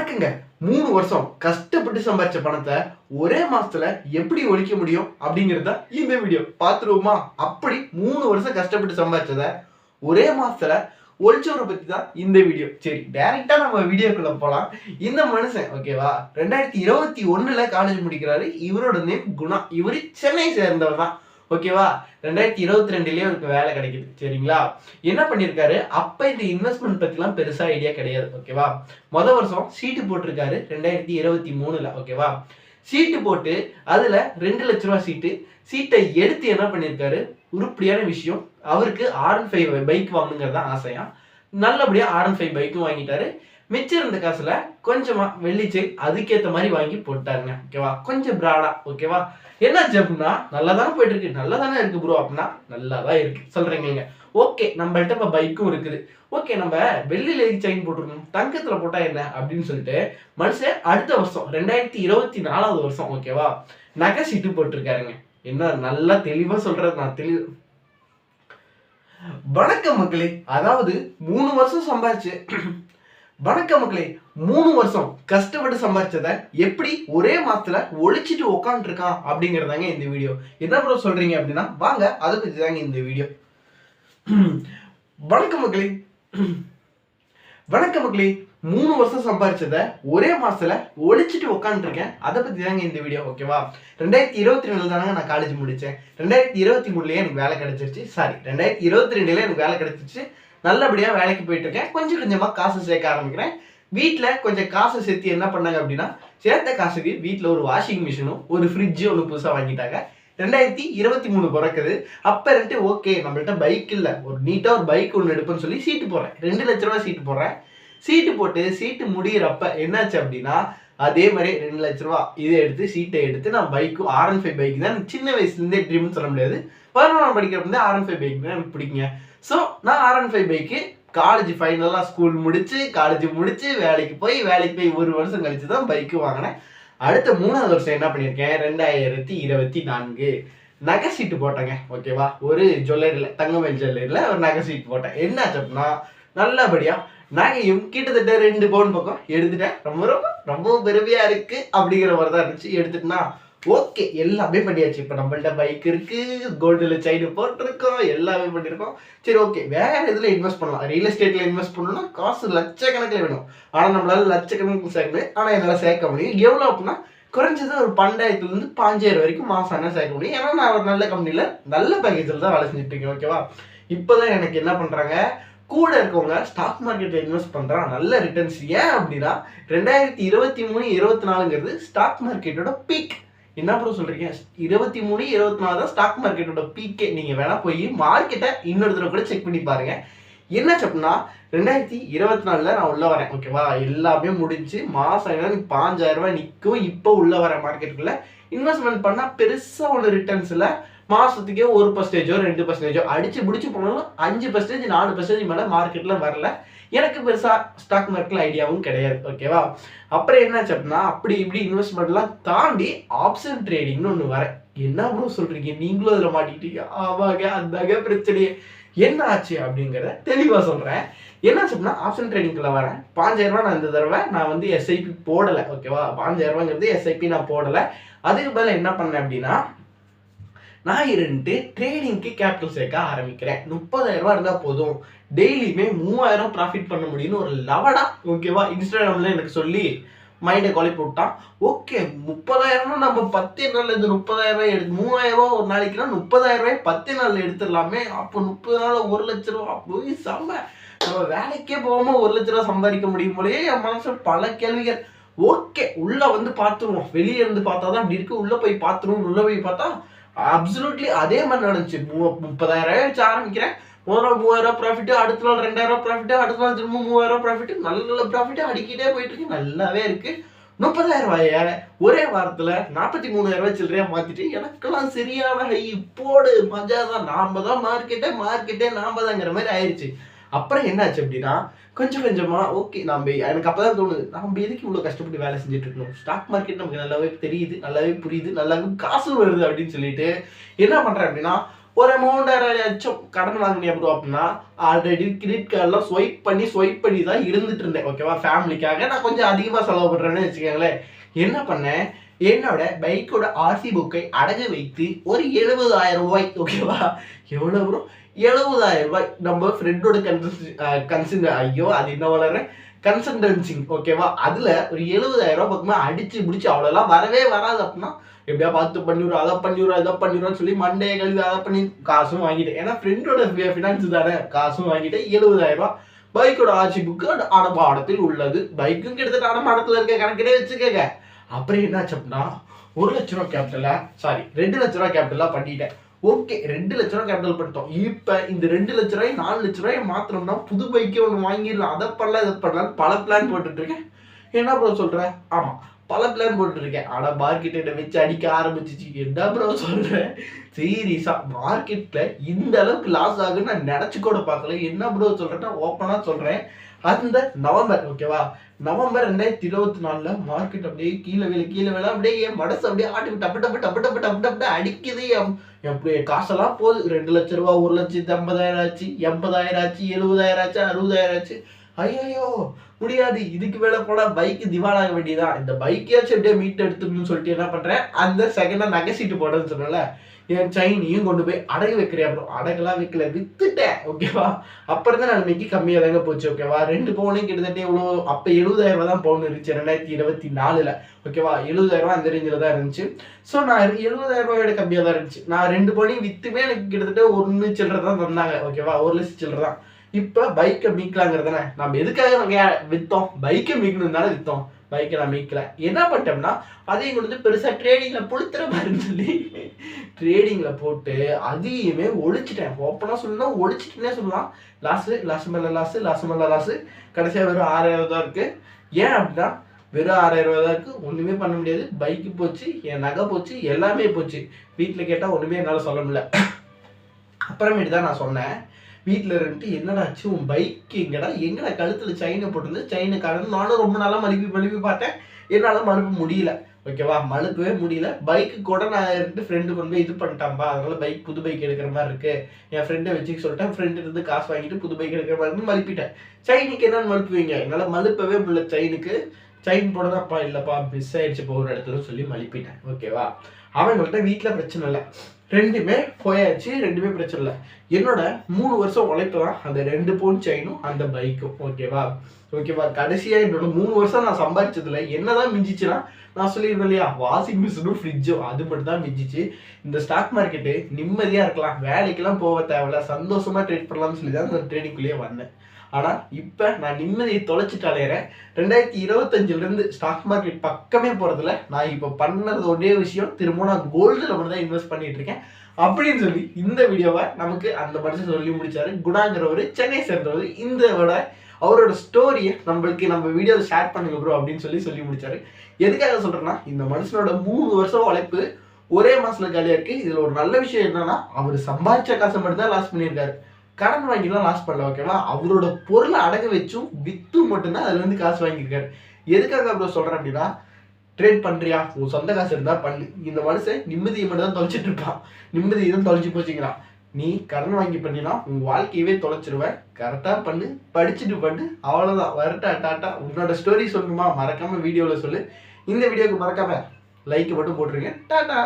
வணக்கங்க. 3 வருஷம் கஷ்டப்பட்டு சம்பாரிச்ச பணத்தை ஒரே மாசத்துல எப்படி ஒழிக்க முடியும் அப்படிங்கறத இந்த வீடியோ பாத்துருவோமா? அப்படி 3 வருஷம் கஷ்டப்பட்டு சம்பாரிச்சத ஒரே மாசத்துல ஒழிச்சவரை பத்தி தான் இந்த வீடியோ. சரி, டைரக்டா நம்ம வீடியோக்குள்ள போலாம். இந்த மனுஷன் ஓகேவா 2021ல காலேஜ் முடிக்கிறாரு. இவரோட நேம் குணா. இவரு சென்னை சேர்ந்தவர் தான். ஓகேவா 2022லயே அவருக்கு வேலை கிடைக்குது. சரிங்களா, என்ன பண்ணிருக்காரு? அப்ப இந்த இன்வெஸ்ட்மெண்ட் பத்திலாம் பெருசா ஐடியா கிடையாது. ஓகேவா, வருஷம் சீட்டு போட்டிருக்காரு 2023ல. ஓகேவா, சீட்டு போட்டு அதுல 2 லட்ச ரூபாய் சீட்டை எடுத்து என்ன பண்ணிருக்காரு? உருப்படியான விஷயம், அவருக்கு R15 பைக் வாங்கணுங்கிறதா ஆசையா. நல்லபடியா R15 பைக்கும் வாங்கிட்டாரு. மிச்சம் இருந்த காசுல கொஞ்சமா வெள்ளிச்சை அதுக்கேற்ற மாதிரி வாங்கி போட்டாருங்க. ஓகேவா, கொஞ்சம் பிராடா. ஓகேவா, என்னாச்சு அப்படின்னா நல்லாதானே போயிட்டு இருக்கு, நல்லாதானே இருக்கு ப்ரோ அப்படின்னா நல்லாதான் இருக்கு சொல்றீங்க. ஓகே, நம்மள்ட்ட இப்ப பைக்கும் இருக்குது. ஓகே, நம்ம வெள்ளியில செயின் போட்டுருக்கோம், தங்கத்துல போட்டா என்ன அப்படின்னு சொல்லிட்டு மனுஷன் அடுத்த வருஷம் 2024வது வருஷம் ஓகேவா நகை சீட்டு போட்டிருக்காருங்க. என்ன நல்லா தெளிவா சொல்றது, நான் தெளிவு. வணக்கம் மக்களே. அதாவது 3 வருஷம் சம்பாரிச்சு வணக்கம் மக்களே, 3 வருஷம் கஷ்டப்பட்டு சம்பாரிச்சத எப்படி ஒரே மாசத்துல ஒழிச்சிட்டு உட்காந்துட்டு இருக்கான் அப்படிங்கறதாங்க இந்த வீடியோ. என்ன ப்ரோ சொல்றீங்க அப்படின்னா வாங்க அதை பத்தி தாங்க இந்த வீடியோ. வணக்கம் மக்களே. வணக்கம் மக்களே, 3 வருஷம் சம்பாரிச்சத ஒரே மாசத்துல ஒழிச்சிட்டு உட்காந்துட்டு இருக்கேன். அதை பத்தி தாங்க இந்த வீடியோ. ஓகேவா, 2022 தானங்க நான் காலேஜ் முடிச்சேன். 2023லயே எனக்கு வேலை கிடைச்சிருச்சு. சாரி, 2022ல எனக்கு வேலை கிடைச்சிருச்சு. நல்லபடியா வேலைக்கு போயிட்டு இருக்கேன். கொஞ்சம் கொஞ்சமா காசு சேர்க்க ஆரம்பிக்கிறேன். வீட்டுல கொஞ்சம் காசு சேர்த்து என்ன பண்ணாங்க அப்படின்னா, சேர்த்த காசுக்கு வீட்டுல ஒரு வாஷிங் மிஷினும் ஒரு ஃப்ரிட்ஜும் ஒன்று புதுசா வாங்கிட்டாங்க. 2023 பிறக்குது. அப்ப இருந்துட்டு ஓகே நம்மள்ட்ட பைக் இல்ல, ஒரு நீட்டா ஒரு பைக் ஒன்று எடுப்பேன்னு சொல்லி சீட்டு போடுறேன். 2 லட்ச ரூபாய் சீட்டு போடுறேன். சீட்டு போட்டு சீட்டு முடியிறப்ப என்னாச்சு அப்படின்னா, அதே மாதிரி 2 லட்ச ரூபா இதை எடுத்து சீட்டை எடுத்து நான் பைக்கு R15 பைக் தான் சின்ன வயசுல இருந்தே ட்ரீம்னு சொல்ல முடியாது. 11ஆம் படிக்கிறப்ப R15 பைக் தான் எனக்கு பிடிக்குங்க. ஸோ நான் R15 பைக்கு காலேஜ் ஃபைனலாக ஸ்கூல் முடிச்சு காலேஜ் முடிச்சு வேலைக்கு போய் 1 வருஷம் கழிச்சு தான் பைக்கு வாங்கினேன். அடுத்த 3வது வருஷம் என்ன பண்ணியிருக்கேன்? 2024 நகை சீட்டு போட்டேங்க. ஓகேவா, ஒரு ஜுவல்லரியில் தங்கமயில் ஜுவல்லரியில் ஒரு நகை சீட்டு போட்டேன். என்னாச்சு அப்படின்னா நல்லபடியா நகையும் கிட்டத்தட்ட 2 பவுன் பக்கம் எடுத்துட்டேன். ரொம்ப ரொம்ப ரொம்ப பெருமையா இருக்கு அப்படிங்கிற மாதிரி தான் இருந்துச்சு. எடுத்துட்டுனா ஓகே எல்லாமே பண்ணியாச்சு. இப்போ நம்மள்ட்ட பைக் இருக்கு, கோல்டுல செயின் போட்டிருக்கோம், எல்லாமே பண்ணியிருக்கோம். சரி ஓகே, வேற எதுல இன்வெஸ்ட் பண்ணலாம்? ரியல் எஸ்டேட்ல இன்வெஸ்ட் பண்ணணும்னா காசு லட்சக்கணக்கில் வேணும். ஆனால் நம்மளால லட்சக்கணக்கில் சேர்க்க முடியும். ஆனால் என்னால் சேர்க்க முடியும். எவ்வளோ அப்படின்னா குறைஞ்சது ஒரு 12,000 5,000 வரைக்கும் மாசம் என்ன சேர்க்க முடியும். ஏன்னா நான் ஒரு நல்ல கம்பெனியில் நல்ல பேக்கேஜில் தான் வேலை செஞ்சுட்டு இருக்கேன். ஓகேவா, இப்போதான் எனக்கு என்ன பண்ணுறாங்க, கூட இருக்கவங்க ஸ்டாக் மார்க்கெட்டில் இன்வெஸ்ட் பண்ணுறான், நல்ல ரிட்டர்ன்ஸ். ஏன் அப்படின்னா 2023-24ங்கிறது ஸ்டாக் மார்க்கெட்டோட பீக். என்ன ப்ரோ சொல்றீங்க? 23-24 தான் ஸ்டாக் மார்க்கெட்டோட பீக்கே. நீங்க வேணா போய் மார்க்கெட்டை இன்னொரு தடவை கூட செக் பண்ணி பாருங்க. என்னாச்சு அப்படின்னா 2024ல நான் உள்ள வரேன். ஓகேவா, எல்லாமே முடிஞ்சு மாசம் எனக்கு 5,000 ரூபாய் நிற்கும். இப்போ உள்ள வரேன் மார்க்கெட்டுக்குள்ள. இன்வெஸ்ட்மெண்ட் பண்ணா பெருசா ஒரு ரிட்டர்ன்ஸ் இல்லை. மாசத்துக்கே 1% 2% அடிச்சு பிடிச்சு போனாலும் 5% 4% மேல மார்க்கெட்ல வரல. எனக்கு பெருசா ஸ்டாக் மார்க்கெட்ல ஐடியாவும் கிடையாது. ஓகேவா, அப்புறம் என்னாச்சு அப்படின்னா அப்படி இப்படி இன்வெஸ்ட்மெண்ட்லாம் தாண்டி ஆப்ஷன் ட்ரேடிங்னு ஒன்று வரேன். என்ன ப்ரோ சொல்றீங்க, நீங்களும் அதில் மாட்டிக்கிட்டீங்க? ஆமாங்க, அந்தாங்க பிரச்சனையே. என்ன ஆச்சு அப்படிங்கிறத தெளிவாக சொல்றேன். என்னாச்சு அப்படின்னா ஆப்ஷன் ட்ரேடிங்ல வரேன். 5,000 ரூபாய் நான் இந்த தடவை நான் வந்து எஸ்ஐபி போடலை. ஓகேவா, 5,000 ரூபாய்ங்கிறது எஸ்ஐபி நான் போடலை. அதுக்கு பதில் என்ன பண்ணேன் அப்படின்னா நான் இருந்துட்டு ட்ரேடிங்க்கு கேபிட்டல் சேர்க்க ஆரம்பிக்கிறேன். 30,000 ரூபாய் இருந்தால் போதும், டெய்லியுமே 3,000 ப்ராஃபிட் பண்ண முடியும்னு ஒரு லவடா ஓகேவா இன்ஸ்டாகிராமில் எனக்கு சொல்லி மைண்டை குழப்பி விட்டான். ஓகே, 30,000 நம்ம 10 நாளில் இந்த 30,000 ரூபாய் எடுத்து 3,000 ரூபாய் ஒரு நாளைக்குன்னா 30,000 ரூபாய் 10 நாளில் எடுத்துடலாமே. அப்போ 30 நாள் 1 லட்ச ரூபா போய் செம்ம. நம்ம வேலைக்கே போகாமல் 1 லட்ச ரூபா சம்பாதிக்க முடியும் போலயே என் மனசுல பல கேள்விகள். ஓகே, உள்ள வந்து பார்த்துருவோம். வெளியே இருந்து பார்த்தா தான் அப்படி இருக்கு, உள்ள போய் பார்த்துருவோம். உள்ள போய் பார்த்தா அப்சல்யூட்லி அதே மாதிரி நடந்துச்சு. 30,000 வச்சு ஆரம்பிக்கிறேன். முதல் நாள் 3,000 ப்ராஃபிட், அடுத்த நாள் 2,000 ப்ராஃபிட், அடுத்த நாள் திரும்ப 3,000 ப்ராஃபிட். நல்ல ப்ராஃபிட் அடிக்கிட்டே போயிட்டு இருக்கு. நல்லாவே இருக்கு. 30,000 ரூபாய ஒரே வாரத்துல 43,000 சில்லறையா மாத்திட்டு எனக்கெல்லாம் சரியான ஹை. போடு மஜா தான், நாம தான் மார்க்கெட்டே நாம தாங்கிற மாதிரி ஆயிடுச்சு. அப்புறம் என்னாச்சு அப்படின்னா கொஞ்சம் கொஞ்சமா ஓகே எனக்கு அப்பதான் தோணுது, நம்ம எதுக்கு இவ்வளவு கஷ்டப்பட்டு வேலை செஞ்சுட்டு இருக்கணும்? ஸ்டாக் மார்க்கெட் நமக்கு நல்லாவே தெரியுது, நல்லாவே புரியுது, நல்லாவே காசு வருது அப்படின்னு சொல்லிட்டு என்ன பண்றேன் அப்படின்னா ஒரு 3000 கடன் வாங்கினேன் ப்ரோ அப்படின்னா ஆல்ரெடி கிரெடிட் கார்டெலாம் ஸ்வைப் பண்ணி தான் இருந்துட்டு இருந்தேன். ஓகேவா, ஃபேமிலிக்காக நான் கொஞ்சம் அதிகமாக செலவு பண்ணுறேன்னு வச்சுக்கோங்களேன். என்ன பண்ணேன், என்னோட பைக்கோட ஆர்சி புக்கை அடகு வைத்து ஒரு 70,000 ரூபாய். ஓகேவா, எவ்வளோ ப்ரோ, 70,000 ரூபாய் நம்ம ஃப்ரெண்டோட ஐயோ அது என்ன வளர்றேன் கன்சல்டன்சி. ஓகேவா, அதில் ஒரு 70,000 ரூபாய் பக்கமாக அடிச்சு முடிச்சு அவ்வளோலாம் வரவே வராது அப்படின்னா எப்படியா பார்த்து பண்ணிவிடும், அதை பண்ணிவிடும், இதை பண்ணிவிடும்னு சொல்லி மண்டையை கழுவி அதை பண்ணி காசும் வாங்கிட்டேன். ஏன்னா ஃப்ரெண்டோட ஃபினான்ஸ் தானே, காசும் வாங்கிட்டேன். 70,000 ரூபாய் பைக்கோட ஆர்சி புக்கு அடமாடத்தில் உள்ளது. பைக்கும் கிட்டத்தட்ட அடமாடத்தில் இருக்க கணக்கிட்டே வச்சுக்கங்க. அப்புறம் என்னாச்சு அப்படின்னா 1 லட்ச ரூபா கேபிட்டலா 2 லட்ச ரூபா கேபிட்டலா பண்ணிட்டேன். ஓகே, 2 லட்ச ரூபா கேபிட்டல் பண்ணிட்டோம். இப்போ இந்த 2 லட்ச ரூபாய் 4 லட்ச ரூபாய் மாத்திரம்னா புது பைக்கே ஒன்று வாங்கிடலாம். அதை பண்ணலாம் இதை பண்ணலாம் பல பிளான் போட்டுட்டு இருக்கேன். என்ன ப்ரோ சொல்கிறேன்? ஆமாம், பல பிளான் போட்டுருக்கேன். ஆனால் மார்க்கெட்டை வச்சு அடிக்க ஆரம்பிச்சிச்சு. என்ன ப்ரோ சொல்கிறேன்? சீரியஸாக மார்க்கெட்டில் இந்த அளவுக்கு லாஸ் ஆகுன்னு நான் நினச்சி கூட பார்க்கல. என்ன ப்ரோ சொல்கிறேன்னா ஓப்பனாக சொல்கிறேன், அந்த நவம்பர், ஓகேவா, நவம்பர் 2024 மார்க்கெட் அப்படியே கீழே விழ அப்படியே என் மனசு அப்படியே ஆட்டி டப்பு அடிக்குது. எப்படி காசெல்லாம் போகுது. 2 லட்ச ரூபா, 1,50,000 ஆச்சு, 80,000 ஆச்சு, 70,000 ஆச்சு, 60,000 ஆச்சு. ஐயோ முடியாது, இதுக்கு மேல போனா பைக்கு திவாலாக வேண்டியதான். இந்த பைக்கையாச்சும் எப்படியே மீட் எடுத்துக்கணும்னு சொல்லிட்டு என்ன பண்றேன், அந்த செகண்டா நகை சீட்டு போடுறேன்னு சொன்னல, என் செயினையும் கொண்டு போய் அடகு வைக்கிறேன். அப்புறம் அடகுலாம் வைக்கல, வித்துட்டேன். ஓகேவா, அப்புறம் தான் நிலைமைக்கு கம்மியாக தாங்க போச்சு. ஓகேவா, 2 பவுனையும் கிட்டத்தட்ட எவ்வளோ, அப்போ 70,000 ரூபா தான் பவுன் இருந்துச்சு 2024. ஓகேவா, 70,000 ரூபா அந்த ரேஞ்சில் தான் இருந்துச்சு. ஸோ நான் 70,000 ரூபாயோட கம்மியாக தான் இருந்துச்சு. நான் 2 பவுனையும் வித்துமே எனக்கு கிட்டத்தட்ட 1 சில்லறை தான் தந்தாங்க. ஓகேவா, 1 லட்சம் சில்லறை தான். இப்போ பைக்கை மீட்கலாங்கிறதானே, நம்ம எதுக்காக நாங்கள் விற்றோம், பைக்கை மீட்கணும் தானே விற்றோம். பைக்கை நான் மீட்கல. என்ன பண்ணிட்டோம்னா அதையும் கொண்டு வந்து பெருசாக ட்ரேடிங்கில் புளுத்துற மாதிரின்னு சொல்லி ட்ரேடிங்கில் போட்டு அதையுமே ஒழிச்சிட்டேன். ஓப்பனாக சொல்லணும்னா ஒழிச்சிட்டுனே சொல்லலாம். லாஸு மேலே லாஸு. கடைசியாக வெறும் 6,000 தான் இருக்குது. ஏன் அப்படின்னா வெறும் 6,000 தான் இருக்குது. ஒன்றுமே பண்ண முடியாது. பைக்கு போச்சு, என் நகை போச்சு, எல்லாமே போச்சு. வீட்டில் கேட்டால் ஒன்றுமே என்னால் சொல்ல முடியல. அப்புறமேட்டு தான் நான் சொன்னேன், வீட்டில் இருந்துட்டு என்னடாச்சு உன் பைக் எங்கடா கழுத்தில் செயினை போட்டுருந்து, செயினை கடன் நானும் ரொம்ப நாளாக மழுப்பி பார்த்தேன். என்னால் மழுப்ப முடியல. ஓகேவா, மழுப்பவே முடியல. பைக்கு கூட நான் இருந்து ஃப்ரெண்டு கொண்டு போய் இது பண்ணிட்டான்பா, அதனால புது பைக் எடுக்கிற மாதிரி இருக்கு, என் ஃப்ரெண்டை வச்சுக்க சொல்லிட்டேன். ஃப்ரெண்டு இருந்து காசு வாங்கிட்டு புது பைக் எடுக்கிற மாதிரி இருந்து மழுப்பிட்டேன். செயினுக்கு என்னன்னு மழுப்புவீங்க, என்னால் மழுப்பவே முடியல. செயின் போடதான்ப்பா, இல்லைப்பா மிஸ் ஆயிடுச்சு இப்போ ஒரு இடத்துல சொல்லி மழுப்பிட்டேன். ஓகேவா, அவங்கள்ட்ட வீட்டில் பிரச்சனை இல்லை, ரெண்டுமே போயாச்சு, ரெண்டுமே பிரச்சனை இல்லை. என்னோட 3 வருஷம் உழைப்பு தான் அந்த 2 பவுன் செயினும் அந்த பைக்கும். ஓகேவா, கடைசியாக என்னோட 3 வருஷம் நான் சம்பாதிச்சதுல என்னதான் மிஞ்சிச்சுன்னா, நான் சொல்லியிருந்தேன் இல்லையா, வாஷிங் மிஷினும் ஃப்ரிட்ஜும், அது மட்டும் தான் மிஞ்சிச்சு. இந்த ஸ்டாக் மார்க்கெட்டு நிம்மதியாக இருக்கலாம், வேலைக்கெல்லாம் போக தேவையில்ல, சந்தோஷமாக ட்ரேட் பண்ணலாம்னு சொல்லி தான் அந்த ட்ரேடிங்குள்ளேயே வந்தேன். ஆனால் இப்போ நான் நிம்மதியை தொலைச்சிட்டு அலையிறேன். 2025 ஸ்டாக் மார்க்கெட் பக்கமே போகிறதில்ல. நான் இப்போ பண்ணது ஒரே விஷயம், திரும்ப நான் கோல்டில் மட்டும் தான் இன்வெஸ்ட் பண்ணிட்டு இருக்கேன் அப்படின்னு சொல்லி இந்த வீடியோவை நமக்கு அந்த மனுஷன் சொல்லி முடிச்சாரு. குணாங்கிறவர், சென்னை சேர்ந்தவர். இந்த அவரோட ஸ்டோரியை நம்ம வீடியோவில் ஷேர் பண்ணுங்க ப்ரோ அப்படின்னு சொல்லி முடிச்சாரு. எதுக்காக சொல்கிறேன்னா, இந்த மனுஷனோட 3 வருஷம் உழைப்பு ஒரே மாதத்தில் காலியாக இருக்குது. இதில் ஒரு நல்ல விஷயம் என்னன்னா, அவர் சம்பாதிச்ச காசை மட்டும் தான் லாஸ் பண்ணியிருக்காரு, கடன் வாங்கிலாம் லாஸ் பண்ணல. ஓகேவா, அவரோட பொருளை அடகு வச்சும் வித்து மட்டும்தான் அதுல இருந்து காசு வாங்கியிருக்காரு. எதுக்காக அப்புறம் சொல்றேன் அப்படின்னா, ட்ரேட் பண்றியா, உன் சொந்த காசு இருந்தா பண்ணு. இந்த மனுஷன் நிம்மதியை மட்டும் தான் தொலைச்சிட்டு இருப்பான். நிம்மதியை தான் தொலைச்சி போச்சுங்கிறான். நீ கடன் வாங்கி பண்ணினா உன் வாழ்க்கையவே தொலைச்சிருவேன். கரெக்டா பண்ணு, படிச்சுட்டு பண்ணு, அவ்வளவுதான். வரட்டா டாட்டா. உன்னோட ஸ்டோரி சொல்லணுமா, மறக்காம வீடியோல சொல்லு. இந்த வீடியோக்கு மறக்காம லைக் மட்டும் போட்டுருங்க. டாட்டா.